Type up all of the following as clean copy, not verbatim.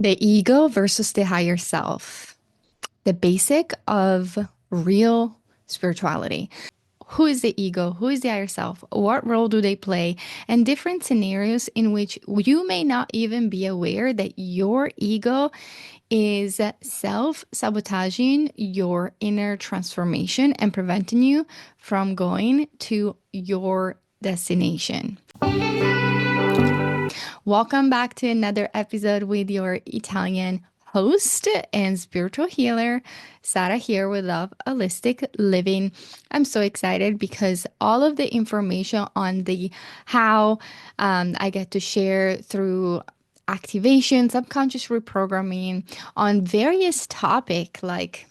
The ego versus the higher self, the basic of real spirituality. Who is the ego? Who is the higher self? What role do they play? And different scenarios in which you may not even be aware that your ego is self-sabotaging your inner transformation and preventing you from going to your destination. Welcome back to another episode with your Italian host and spiritual healer, Sara here with Love Holistic Living. I'm so excited because all of the information on the how I get to share through activation, subconscious reprogramming on various topics like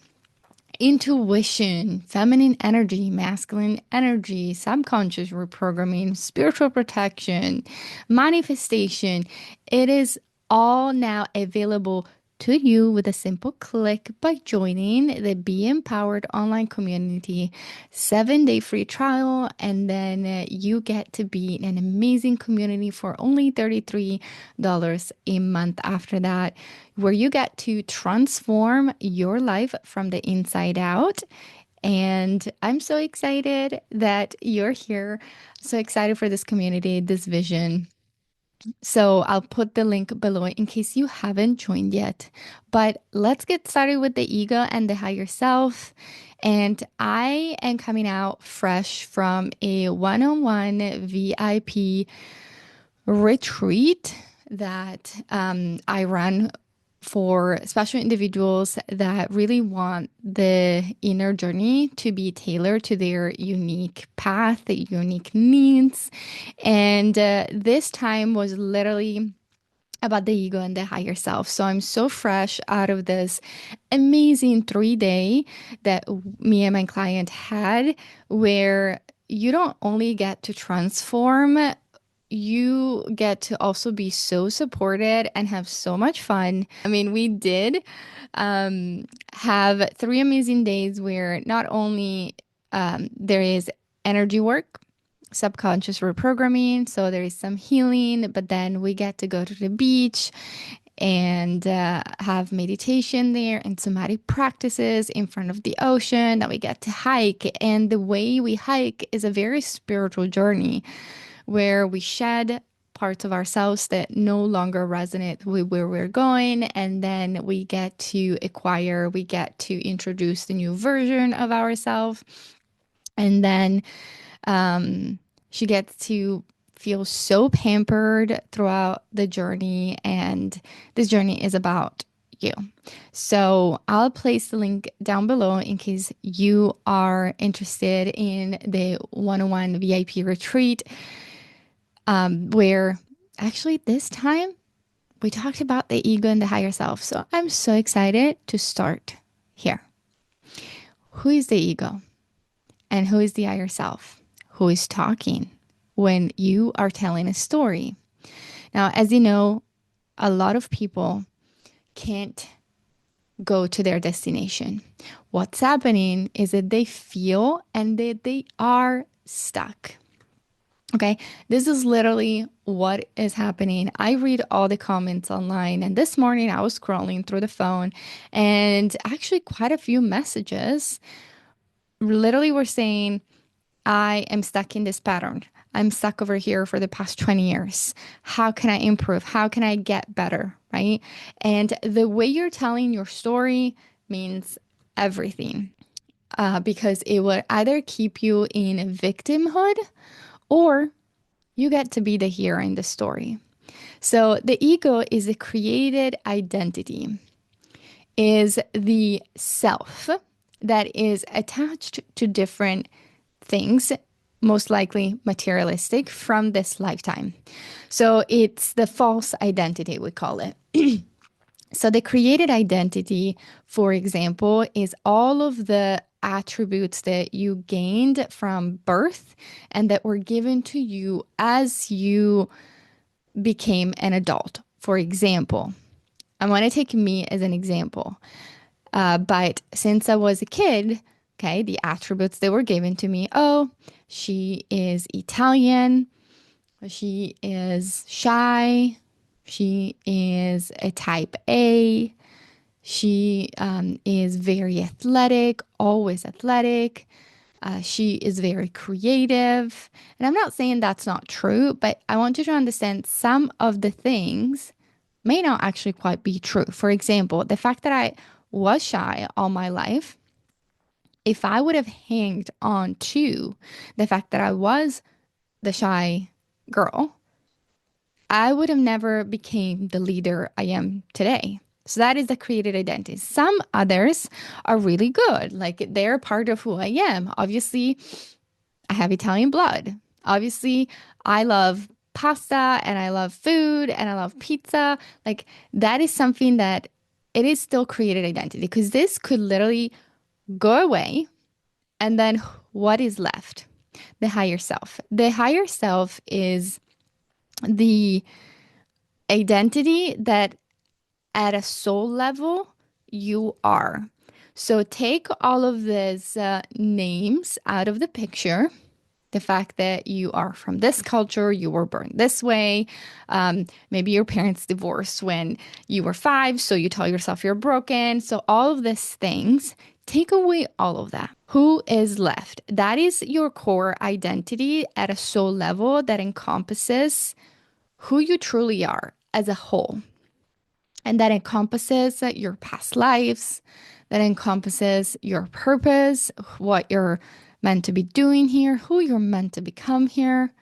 intuition, feminine energy, masculine energy, subconscious reprogramming, spiritual protection, manifestation. It is all now available to you with a simple click by joining the Be Empowered online community 7-day free trial. And then you get to be in an amazing community for only $33 a month after that, where you get to transform your life from the inside out. And I'm so excited that you're here. So excited for this community, this vision. So I'll put the link below in case you haven't joined yet. But let's get started with the ego and the higher self. And I am coming out fresh from a one-on-one VIP retreat that I run for special individuals that really want the inner journey to be tailored to their unique path, their unique needs. And this time was literally about the ego and the higher self. So I'm so fresh out of this amazing 3 day that me and my client had, where you don't only get to transform, you get to also be so supported and have so much fun. I mean, we did have 3 amazing days where not only there is energy work, subconscious reprogramming, so there is some healing, but then we get to go to the beach and have meditation there and somatic practices in front of the ocean that we get to hike. And the way we hike is a very spiritual journey where we shed parts of ourselves that no longer resonate with where we're going. And then we get to acquire, we get to introduce the new version of ourselves. And then she gets to feel so pampered throughout the journey. And this journey is about you. So I'll place the link down below in case you are interested in the one-on-one VIP retreat, where actually this time we talked about the ego and the higher self. So I'm so excited to start here. Who is the ego and who is the higher self? Who is talking when you are telling a story? Now, as you know, a lot of people can't go to their destination. What's happening is that they feel and that they are stuck. Okay, this is literally what is happening. I read all the comments online, and this morning I was scrolling through the phone, and actually quite a few messages literally were saying, I am stuck in this pattern. I'm stuck over here for the past 20 years. How can I improve? How can I get better? Right? And the way you're telling your story means everything, because it would either keep you in victimhood or you get to be the hero in the story. So the ego is a created identity, is the self that is attached to different things, most likely materialistic, from this lifetime. So it's the false identity, we call it. So the created identity, for example, is all of the attributes that you gained from birth and that were given to you as you became an adult. For example, I want to take me as an example. But since I was a kid, okay, the attributes that were given to me, oh, she is Italian, she is shy, She is a type A. She is very athletic, always athletic. She is very creative. And I'm not saying that's not true, but I want you to understand some of the things may not actually quite be true. For example, the fact that I was shy all my life, if I would have hanged on to the fact that I was the shy girl, I would have never became the leader I am today. So that is the created identity. Some others are really good. Like they're part of who I am. Obviously, I have Italian blood. Obviously, I love pasta and I love food and I love pizza. Like that is something that it is still created identity because this could literally go away. And then what is left? The higher self. The higher self is the identity that at a soul level you are. So take all of these names out of the picture. The fact that you are from this culture, you were born this way. Maybe your parents divorced when you were 5, so you tell yourself you're broken. So all of these things, take away all of that. Who is left? That is your core identity at a soul level that encompasses who you truly are as a whole. And that encompasses your past lives, that encompasses your purpose, what you're meant to be doing here, who you're meant to become here.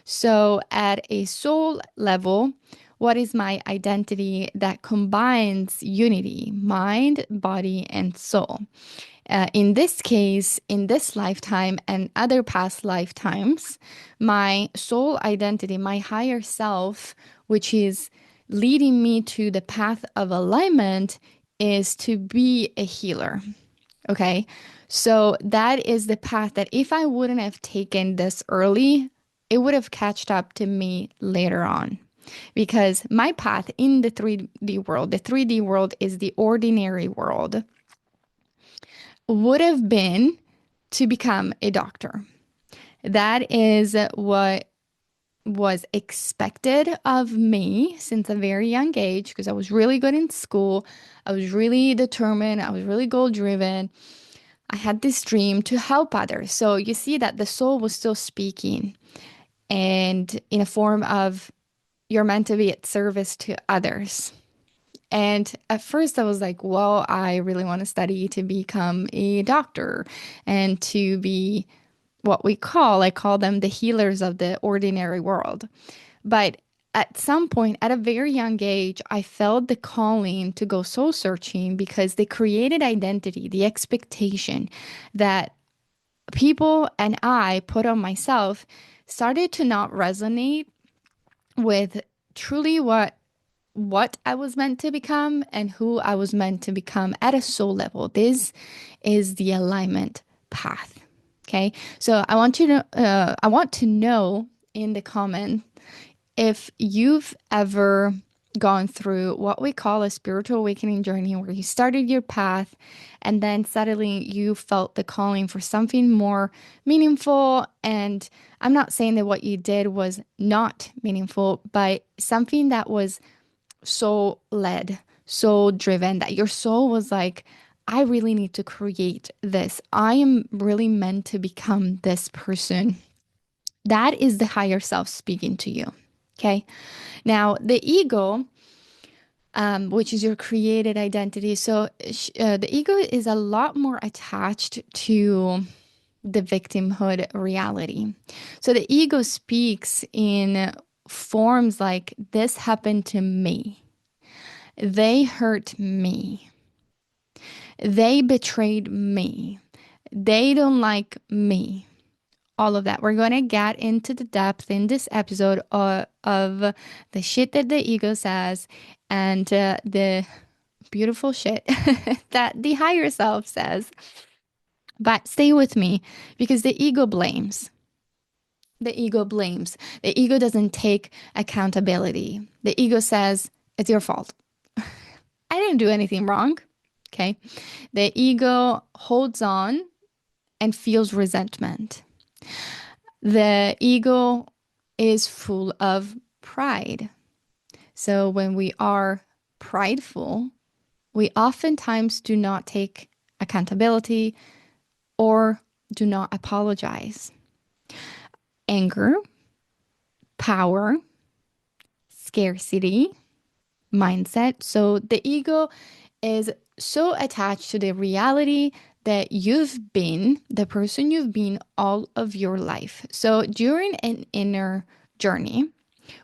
So, at a soul level, what is my identity that combines unity, mind, body, and soul? In this case, in this lifetime and other past lifetimes, my soul identity, my higher self, which is leading me to the path of alignment, is to be a healer. Okay. So that is the path that if I wouldn't have taken this early, it would have catched up to me later on. Because my path in the 3D world is the ordinary world, would have been to become a doctor. That is what was expected of me since a very young age because I was really good in school. I was really determined. I was really goal driven. I had this dream to help others. So you see that the soul was still speaking and in a form of you're meant to be at service to others. And at first I was like, well, I really want to study to become a doctor and to be what I call them the healers of the ordinary world. But at some point, at a very young age, I felt the calling to go soul searching because the created identity, the expectation that people and I put on myself started to not resonate with truly what I was meant to become and who I was meant to become at a soul level. This is the alignment path. Okay. So I want to know in the comment if you've ever gone through what we call a spiritual awakening journey where you started your path and then suddenly you felt the calling for something more meaningful. And I'm not saying that what you did was not meaningful, but something that was so led, so driven that your soul was like, I really need to create this. I am really meant to become this person. That is the higher self speaking to you. Okay. Now, the ego, which is your created identity. So the ego is a lot more attached to the victimhood reality. So the ego speaks in forms like, this happened to me. They hurt me. They betrayed me. They don't like me. All of that. We're going to get into the depth in this episode of the shit that the ego says and the beautiful shit that the higher self says. But stay with me because the ego blames. The ego blames. The ego doesn't take accountability. The ego says, it's your fault. I didn't do anything wrong. Okay. The ego holds on and feels resentment. The ego is full of pride. So when we are prideful, we oftentimes do not take accountability or do not apologize. Anger, power, scarcity, mindset. So the ego is so attached to the reality that you've been the person you've been all of your life. So during an inner journey,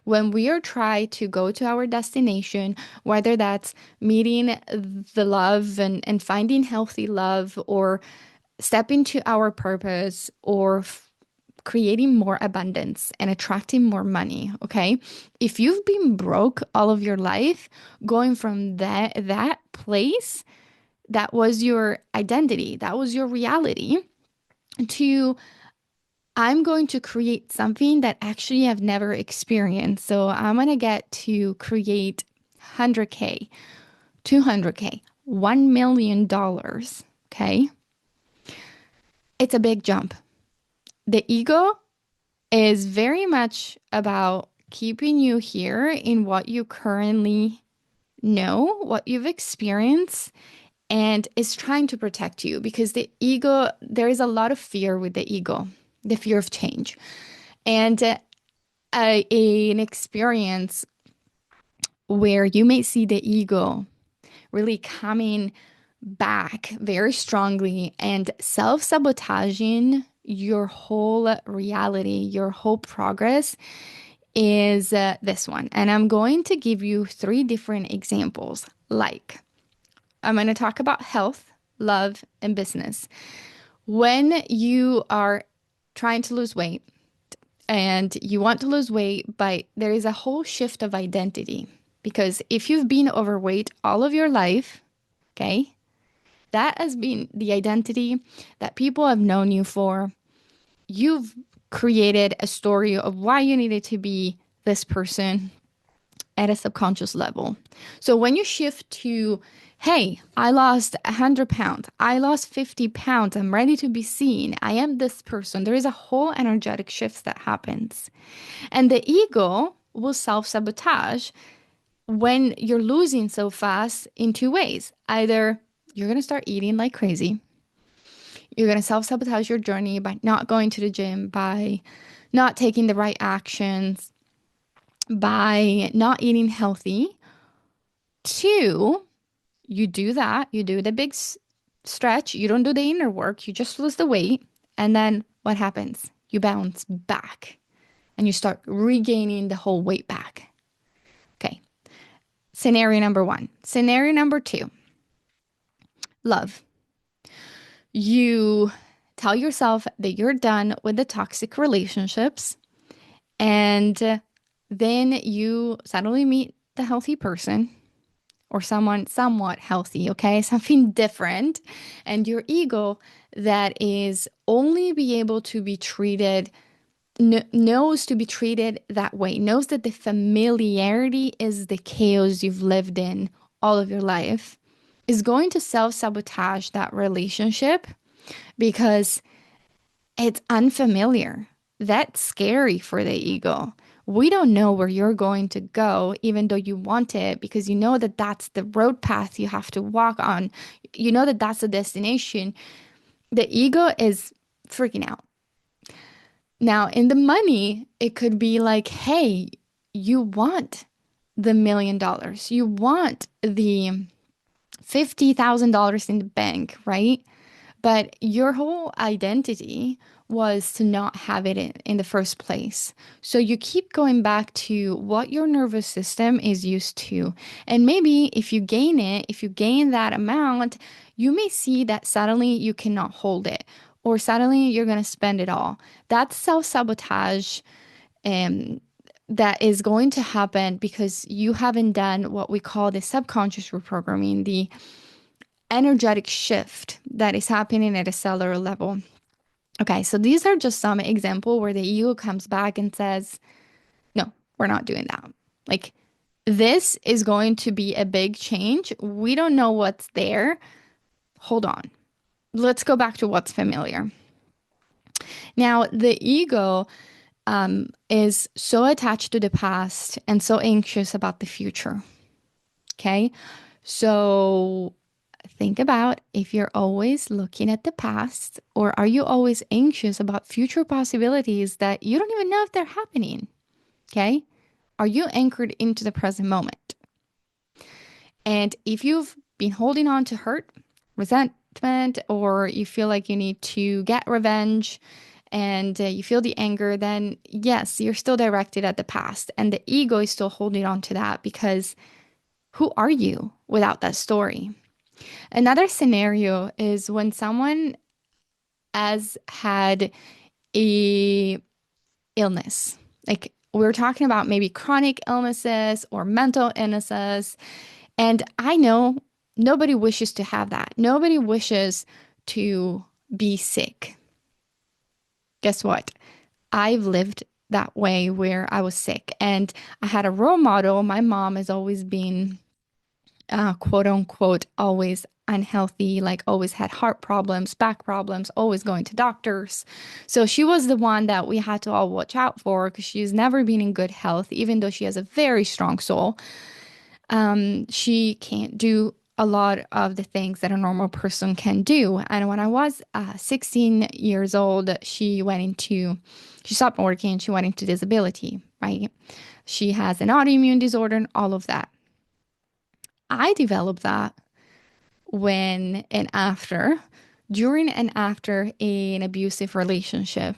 when we are trying to go to our destination, whether that's meeting the love and finding healthy love, or step into our purpose, or creating more abundance and attracting more money, okay? If you've been broke all of your life, going from that place, that was your identity, that was your reality, to I'm going to create something that actually I've never experienced. So I'm going to get to create 100K, 200K, $1 million, okay? It's a big jump. The ego is very much about keeping you here in what you currently know, what you've experienced, and is trying to protect you, because the ego, there is a lot of fear with the ego, the fear of change. And an experience where you may see the ego really coming back very strongly and self-sabotaging your whole reality, your whole progress, is this one. And I'm going to give you 3 different examples. Like, I'm going to talk about health, love, and business. When you are trying to lose weight and you want to lose weight, but there is a whole shift of identity. Because if you've been overweight all of your life, okay, that has been the identity that people have known you for. You've created a story of why you needed to be this person at a subconscious level. So when you shift to, hey, I lost 100 pounds, I lost 50 pounds, I'm ready to be seen, I am this person, there is a whole energetic shift that happens. And the ego will self-sabotage when you're losing so fast in 2 ways. Either you're going to start eating like crazy, you're going to self-sabotage your journey by not going to the gym, by not taking the right actions, by not eating healthy. 2, you do that, you do the big stretch, you don't do the inner work, you just lose the weight. And then what happens? You bounce back and you start regaining the whole weight back. Okay. Scenario number 1. Scenario number 2, love. You tell yourself that you're done with the toxic relationships, and then you suddenly meet the healthy person, or someone somewhat healthy, okay? Something different. And your ego that is only be able to be treated, knows to be treated that way, knows that the familiarity is the chaos you've lived in all of your life, is going to self-sabotage that relationship because it's unfamiliar. That's scary for the ego. We don't know where you're going to go, even though you want it, because you know that that's the road path you have to walk on. You know that that's the destination. The ego is freaking out. Now, in the money, it could be like, hey, you want the $1 million. You want the $50,000 in the bank, right? But your whole identity was to not have it in the first place. So you keep going back to what your nervous system is used to. And maybe if you gain it, if you gain that amount, you may see that suddenly you cannot hold it, or suddenly you're going to spend it all. That's self-sabotage. That is going to happen because you haven't done what we call the subconscious reprogramming, the energetic shift that is happening at a cellular level. Okay, so these are just some example where the ego comes back and says, no, we're not doing that. Like, this is going to be a big change. We don't know what's there. Hold on. Let's go back to what's familiar. Now, the ego is so attached to the past and so anxious about the future. Okay. So think about if you're always looking at the past, or are you always anxious about future possibilities that you don't even know if they're happening? Okay. Are you anchored into the present moment? And if you've been holding on to hurt, resentment, or you feel like you need to get revenge and you feel the anger, then yes, you're still directed at the past. And the ego is still holding on to that because who are you without that story? Another scenario is when someone has had a illness. Like we were talking about maybe chronic illnesses or mental illnesses. And I know nobody wishes to have that. Nobody wishes to be sick. Guess what? I've lived that way where I was sick and I had a role model. My mom has always been, quote unquote, always unhealthy, like always had heart problems, back problems, always going to doctors. So she was the one that we had to all watch out for because she's never been in good health, even though she has a very strong soul. She can't do a lot of the things that a normal person can do. And when I was 16 years old, she stopped working, she went into disability, right? She has an autoimmune disorder and all of that. I developed that when and after, during and after an abusive relationship.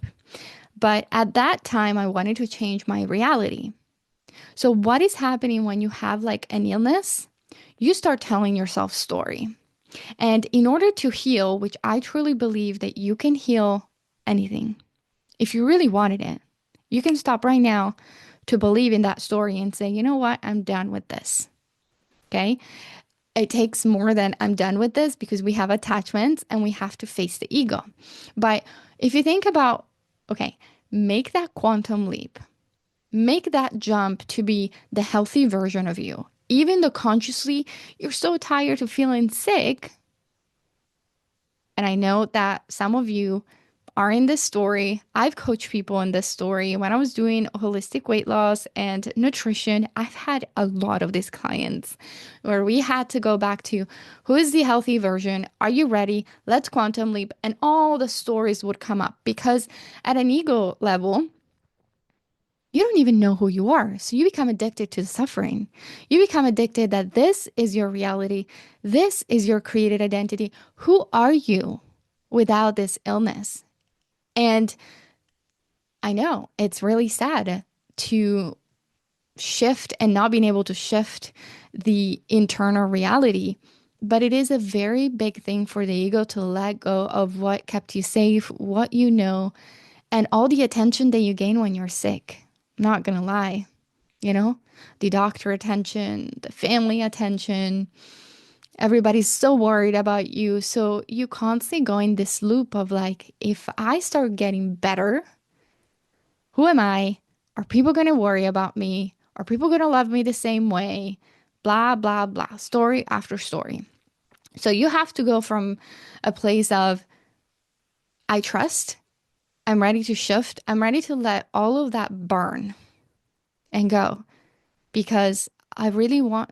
But at that time, I wanted to change my reality. So, what is happening when you have like an illness? You start telling yourself story. And in order to heal, which I truly believe that you can heal anything, if you really wanted it, you can stop right now to believe in that story and say, you know what, I'm done with this. Okay. It takes more than I'm done with this because we have attachments and we have to face the ego. But if you think about, okay, make that quantum leap. Make that jump to be the healthy version of you. Even though consciously you're so tired of feeling sick. And I know that some of you are in this story. I've coached people in this story. When I was doing holistic weight loss and nutrition, I've had a lot of these clients where we had to go back to who is the healthy version? Are you ready? Let's quantum leap. And all the stories would come up because at an ego level, you don't even know who you are. So you become addicted to the suffering. You become addicted that this is your reality. This is your created identity. Who are you without this illness? And I know it's really sad to shift and not being able to shift the internal reality. But it is a very big thing for the ego to let go of what kept you safe, what you know, and all the attention that you gain when you're sick. I'm not going to lie, the doctor attention, the family attention. Everybody's so worried about you. So you constantly go in this loop of like, if I start getting better, who am I? Are people going to worry about me? Are people going to love me the same way? Blah, blah, blah. Story after story. So you have to go from a place of, I trust, I'm ready to shift, I'm ready to let all of that burn and go because I really want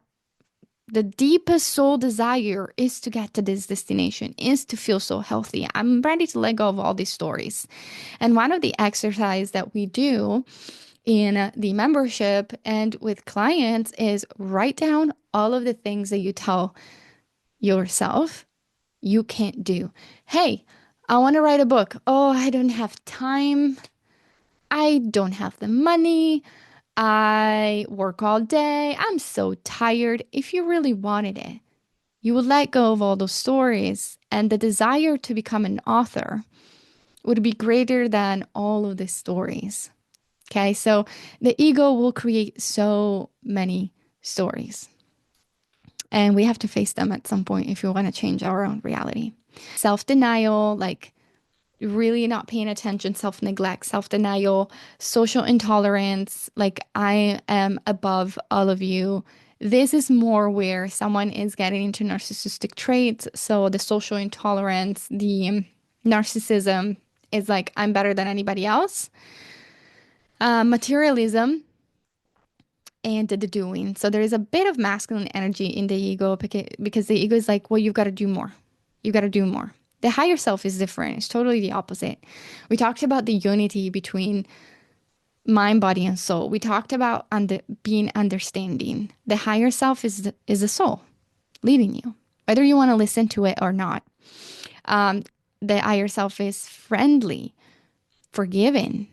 the deepest soul desire is to get to this destination, is to feel so healthy. I'm ready to let go of all these stories. And one of the exercise that we do in the membership and with clients is write down all of the things that you tell yourself you can't do. Hey, I want to write a book. Oh, I don't have time. I don't have the money. I work all day. I'm so tired. If you really wanted it, you would let go of all those stories, and the desire to become an author would be greater than all of the stories. Okay, so the ego will create so many stories, and we have to face them at some point if we want to change our own reality. Self-denial, like really not paying attention, self-neglect, self-denial, social intolerance, like I am above all of you. This is more where someone is getting into narcissistic traits. So the social intolerance, the narcissism is like, I'm better than anybody else. Materialism and the doing. So there is a bit of masculine energy in the ego because the ego is like, well, you've got to do more. You got to do more. The higher self is different. It's totally the opposite. We talked about the unity between mind, body, and soul. We talked about being understanding. The higher self is the soul leading you, whether you want to listen to it or not. Um, the higher self is friendly, forgiving.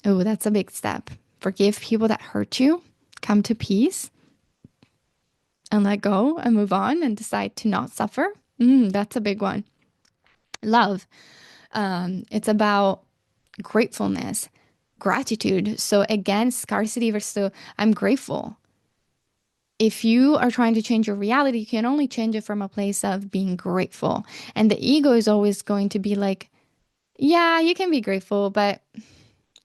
Oh, that's a big step. Forgive people that hurt you. Come to peace and let go and move on and decide to not suffer. That's a big one. Love. It's about gratefulness, gratitude. So again, scarcity versus I'm grateful. If you are trying to change your reality, you can only change it from a place of being grateful. And the ego is always going to be like, yeah, you can be grateful, but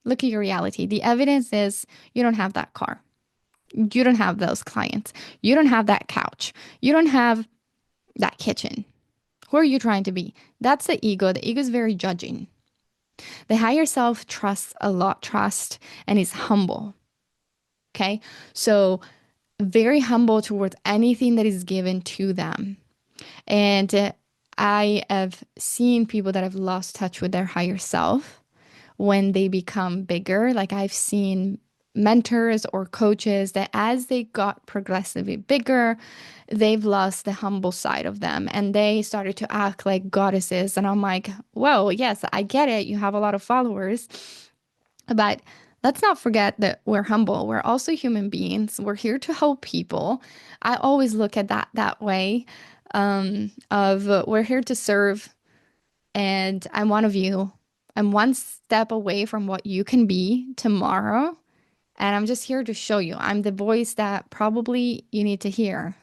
look at your reality. The evidence is you don't have that car. You don't have those clients. You don't have that couch. You don't have that kitchen. Who are you trying to be? That's the ego. The ego is very judging. The higher self trusts a lot, and is humble. Okay. So very humble towards anything that is given to them. And I have seen people that have lost touch with their higher self when they become bigger. Like I've seen mentors or coaches that as they got progressively bigger, they've lost the humble side of them and they started to act like goddesses. And I'm like, whoa, yes, I get it. You have a lot of followers, but let's not forget that we're humble. We're also human beings. We're here to help people. I always look at that way of we're here to serve and I'm one of you. I'm one step away from what you can be tomorrow. And I'm just here to show you. I'm the voice that probably you need to hear,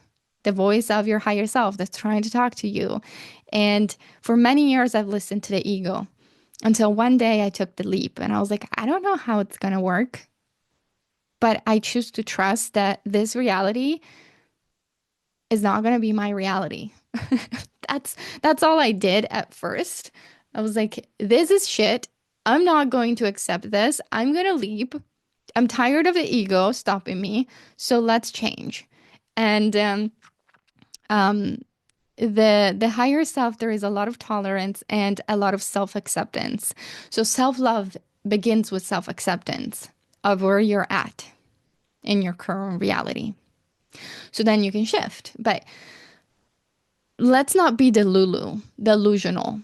the voice of your higher self that's trying to talk to you. And for many years, I've listened to the ego until one day I took the leap and I was like, I don't know how it's going to work, but I choose to trust that this reality is not going to be my reality. That's all I did at first. I was like, this is shit. I'm not going to accept this. I'm going to leap. I'm tired of the ego stopping me. So let's change. And um, the higher self, there is a lot of tolerance and a lot of self-acceptance. So self-love begins with self-acceptance of where you're at in your current reality. So then you can shift. But let's not be delusional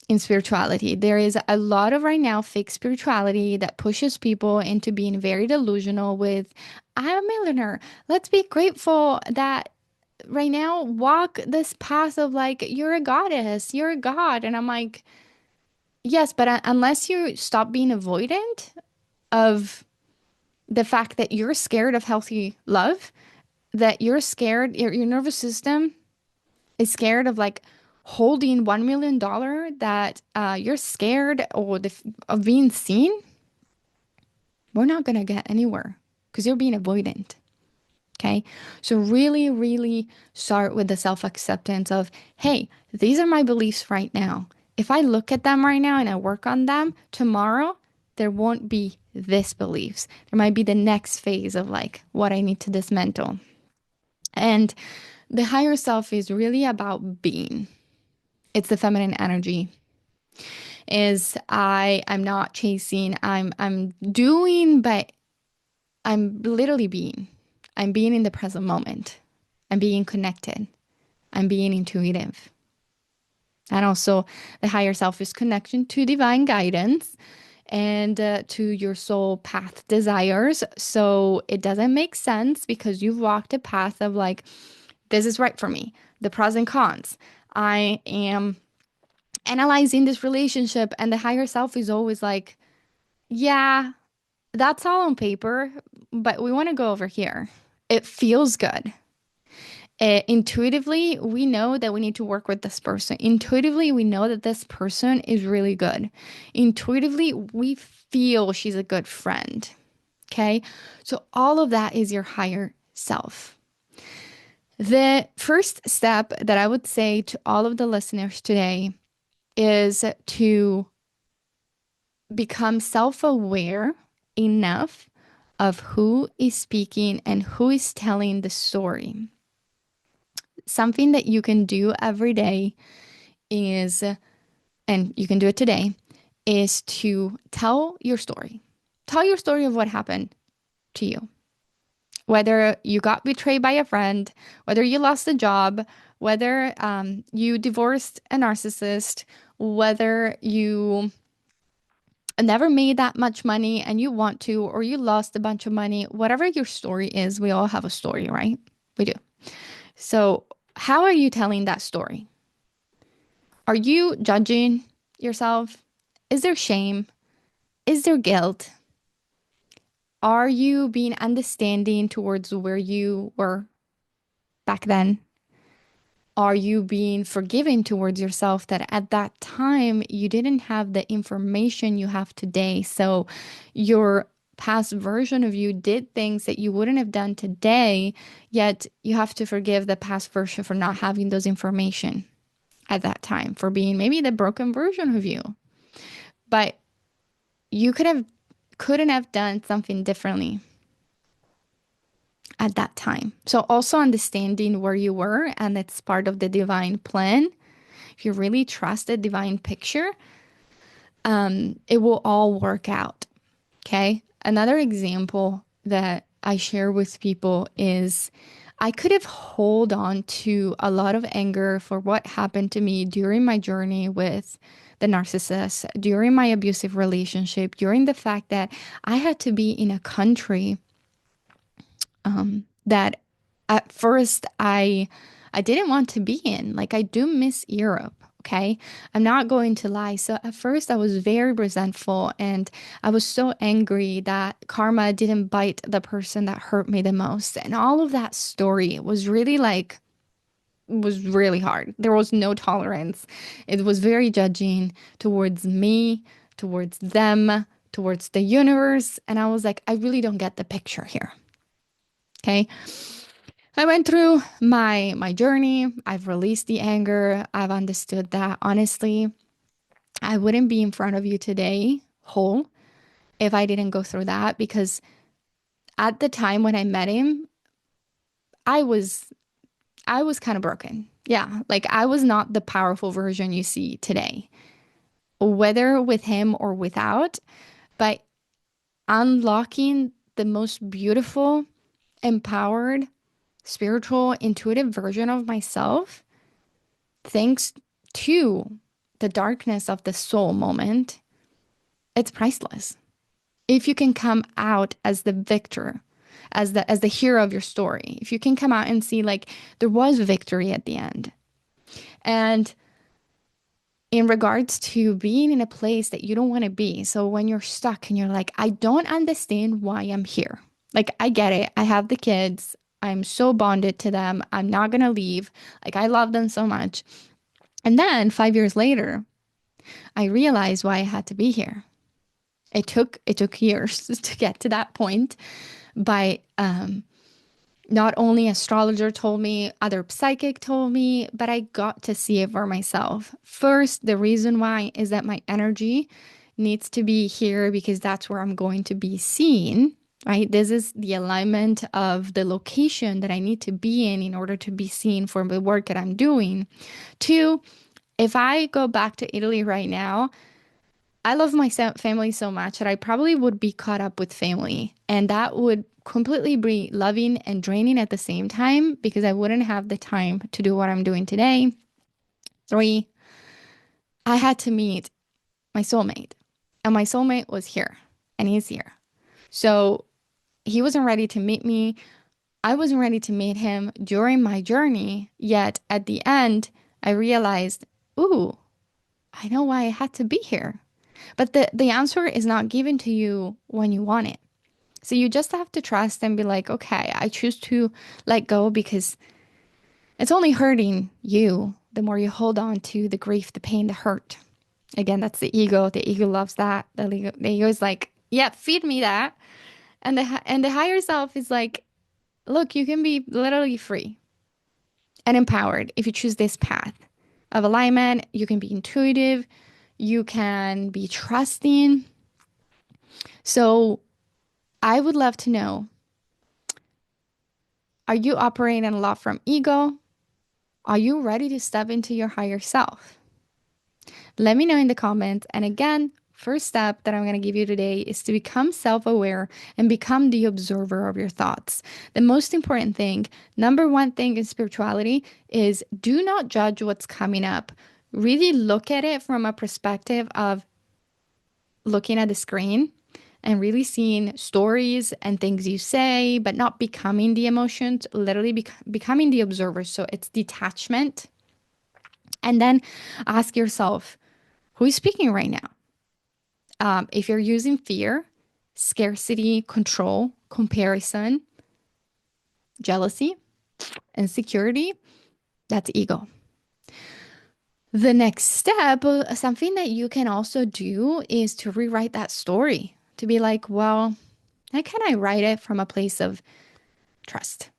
in spirituality. There is a lot of right now fake spirituality that pushes people into being very delusional with, I'm a millionaire. Let's be grateful that right now walk this path of like, you're a goddess, you're a god. And I'm like, yes, but unless you stop being avoidant of the fact that you're scared of healthy love, that you're scared, your nervous system is scared of like holding $1 million, that you're scared of being seen, we're not going to get anywhere because you're being avoidant. Okay. So really, really start with the self-acceptance of, hey, these are my beliefs right now. If I look at them right now and I work on them tomorrow, there won't be this beliefs. There might be the next phase of like what I need to dismantle. And the higher self is really about being. It's the feminine energy. I'm not chasing, I'm doing, but I'm literally being. I'm being in the present moment. I'm being connected. I'm being intuitive. And also the higher self is connection to divine guidance and to your soul path desires. So it doesn't make sense because you've walked a path of like, this is right for me, the pros and cons. I am analyzing this relationship, and the higher self is always like, yeah, that's all on paper, but we want to go over here. It feels good. Intuitively, we know that we need to work with this person. Intuitively, we know that this person is really good. Intuitively, we feel she's a good friend. Okay. So all of that is your higher self. The first step that I would say to all of the listeners today is to become self-aware enough of who is speaking and who is telling the story. Something that you can do every day is, and you can do it today, is to tell your story. Tell your story of what happened to you. Whether you got betrayed by a friend, whether you lost a job, whether you divorced a narcissist, whether you never made that much money and you want to, or you lost a bunch of money, whatever your story is, we all have a story, right? We do. So, how are you telling that story? Are you judging yourself? Is there shame? Is there guilt? Are you being understanding towards where you were back then? Are you being forgiving towards yourself that at that time you didn't have the information you have today? So your past version of you did things that you wouldn't have done today, yet you have to forgive the past version for not having those information at that time, for being maybe the broken version of you. But you couldn't have done something differently at that time. So also understanding where you were, and it's part of the divine plan. If you really trust the divine picture, it will all work out. Okay. Another example that I share with people is I could have held on to a lot of anger for what happened to me during my journey with the narcissist, during my abusive relationship, during the fact that I had to be in a country that at first I didn't want to be in. Like, I do miss Europe. Okay. I'm not going to lie. So at first I was very resentful and I was so angry that karma didn't bite the person that hurt me the most. And all of that story was really was really hard. There was no tolerance. It was very judging towards me, towards them, towards the universe. And I was like, I really don't get the picture here. Okay. I went through my journey. I've released the anger. I've understood that honestly, I wouldn't be in front of you today whole if I didn't go through that, because at the time when I met him, I was kind of broken. Yeah, like I was not the powerful version you see today, whether with him or without, but unlocking the most beautiful, empowered, spiritual, intuitive version of myself, thanks to the darkness of the soul moment, it's priceless. If you can come out as the victor, as the hero of your story, if you can come out and see like there was victory at the end. And in regards to being in a place that you don't want to be, so when you're stuck and you're like, I don't understand why I'm here. Like, I get it. I have the kids. I'm so bonded to them. I'm not going to leave. Like, I love them so much. And then 5 years later, I realized why I had to be here. It took years to get to that point. But not only astrologer told me, other psychic told me, but I got to see it for myself. First, the reason why is that my energy needs to be here because that's where I'm going to be seen, right? This is the alignment of the location that I need to be in order to be seen for the work that I'm doing. Two, if I go back to Italy right now, I love my family so much that I probably would be caught up with family, and that would completely be loving and draining at the same time because I wouldn't have the time to do what I'm doing today. Three, I had to meet my soulmate, and my soulmate was here and he's here. So he wasn't ready to meet me. I wasn't ready to meet him during my journey. Yet at the end, I realized, ooh, I know why I had to be here. But the answer is not given to you when you want it. So you just have to trust and be like, okay, I choose to let go because it's only hurting you the more you hold on to the grief, the pain, the hurt. Again, that's the ego. The ego loves that. The ego is like, yeah, feed me that. And the higher self is like, look, you can be literally free and empowered if you choose this path of alignment. You can be intuitive. You can be trusting. So I would love to know, are you operating a lot from ego? Are you ready to step into your higher self? Let me know in the comments. And again, first step that I'm going to give you today is to become self-aware and become the observer of your thoughts. The most important thing, number one thing in spirituality is do not judge what's coming up. Really look at it from a perspective of looking at the screen and really seeing stories and things you say, but not becoming the emotions, literally becoming the observer. So it's detachment. And then ask yourself, who is speaking right now? If you're using fear, scarcity, control, comparison, jealousy, insecurity, that's ego. The next step, something that you can also do is to rewrite that story. To be like, well, how can I write it from a place of trust?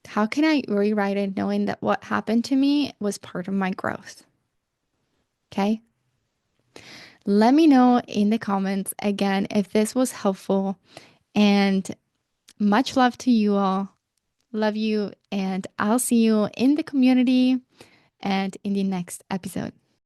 How can I rewrite it knowing that what happened to me was part of my growth? Okay. Let me know in the comments again if this was helpful, and much love to you all. Love you, and I'll see you in the community and in the next episode.